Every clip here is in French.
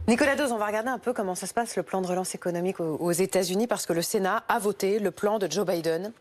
Nicolas Dose, on va regarder un peu comment ça se passe, le plan de relance économique aux États-Unis, parce que le Sénat a voté le plan de Joe Biden.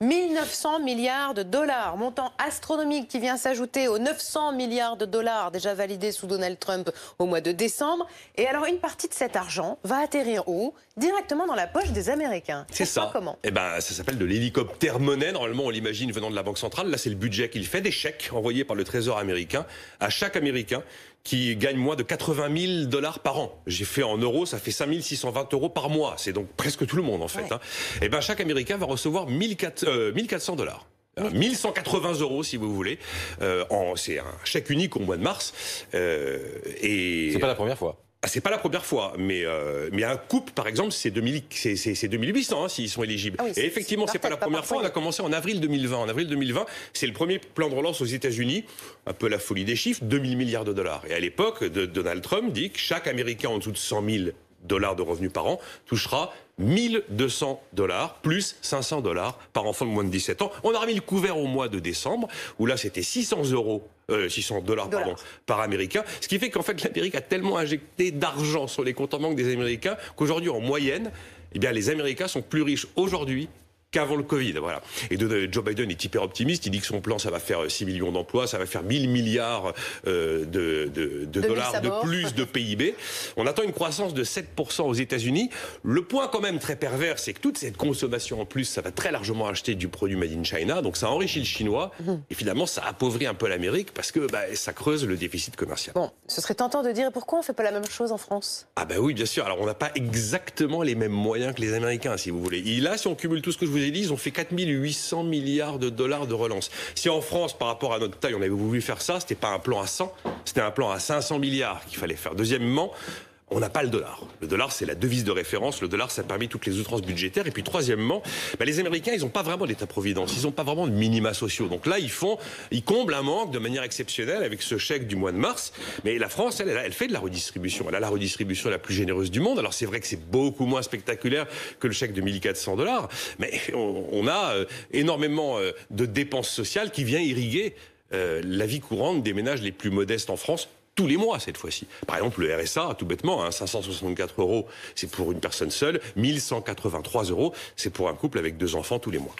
1900 milliards de dollars, montant astronomique qui vient s'ajouter aux 900 milliards de dollars déjà validés sous Donald Trump au mois de décembre. Et alors une partie de cet argent va atterrir où? Directement dans la poche des Américains. C'est ça. Comment? Eh ben, ça s'appelle de l'hélicoptère monnaie. Normalement, on l'imagine venant de la Banque centrale. Là, c'est le budget qu'il fait, des chèques envoyés par le Trésor américain à chaque Américain qui gagne moins de 80 000 dollars par an. J'ai fait en euros, ça fait 5 620 euros par mois. C'est donc presque tout le monde, en fait. Ouais. Eh ben, chaque Américain va recevoir 1400 dollars. 1180 euros, si vous voulez. C'est un chèque unique au mois de mars. C'est pas la première fois. Ah, c'est pas la première fois, mais un couple, par exemple, c'est 2800 s'ils sont éligibles. Ah oui, et effectivement, c'est pas la première fois. On a commencé en avril 2020. En avril 2020, c'est le premier plan de relance aux États-Unis. Un peu la folie des chiffres, 2000 milliards de dollars. Et à l'époque, Donald Trump dit que chaque Américain en dessous de 100 000 dollars de revenus par an touchera 1200 dollars plus 500 dollars par enfant de moins de 17 ans. On a remis le couvert au mois de décembre, où là c'était 600 dollars par Américain. Ce qui fait qu'en fait l'Amérique a tellement injecté d'argent sur les comptes en banque des Américains qu'aujourd'hui en moyenne, eh bien, les Américains sont plus riches aujourd'hui qu'avant le Covid, voilà. Et Joe Biden est hyper optimiste, il dit que son plan, ça va faire 6 millions d'emplois, ça va faire 1000 milliards de dollars de plus de PIB. On attend une croissance de 7% aux États-Unis. Le point quand même très pervers, c'est que toute cette consommation en plus, ça va très largement acheter du produit made in China, donc ça enrichit le chinois, et finalement ça appauvrit un peu l'Amérique, parce que ça creuse le déficit commercial. Bon, ce serait tentant de dire pourquoi on ne fait pas la même chose en France? Ah bah oui, bien sûr. Alors on n'a pas exactement les mêmes moyens que les Américains, si vous voulez. Et là, si on cumule tout ce que je vous ai dit, ils ont fait 4800 milliards de dollars de relance. Si en France, par rapport à notre taille, on avait voulu faire ça, c'était pas un plan à 100, c'était un plan à 500 milliards qu'il fallait faire. Deuxièmement, on n'a pas le dollar. Le dollar, c'est la devise de référence. Le dollar, ça permet toutes les outrances budgétaires. Et puis, troisièmement, les Américains, ils n'ont pas vraiment d'État-providence. Ils n'ont pas vraiment de minima sociaux. Donc là, ils comblent un manque de manière exceptionnelle avec ce chèque du mois de mars. Mais la France, elle fait de la redistribution. Elle a la redistribution la plus généreuse du monde. Alors, c'est vrai que c'est beaucoup moins spectaculaire que le chèque de 1400 dollars. Mais on a énormément de dépenses sociales qui viennent irriguer la vie courante des ménages les plus modestes en France, tous les mois cette fois-ci. Par exemple, le RSA, tout bêtement, 564 euros, c'est pour une personne seule, 1183 euros, c'est pour un couple avec 2 enfants tous les mois.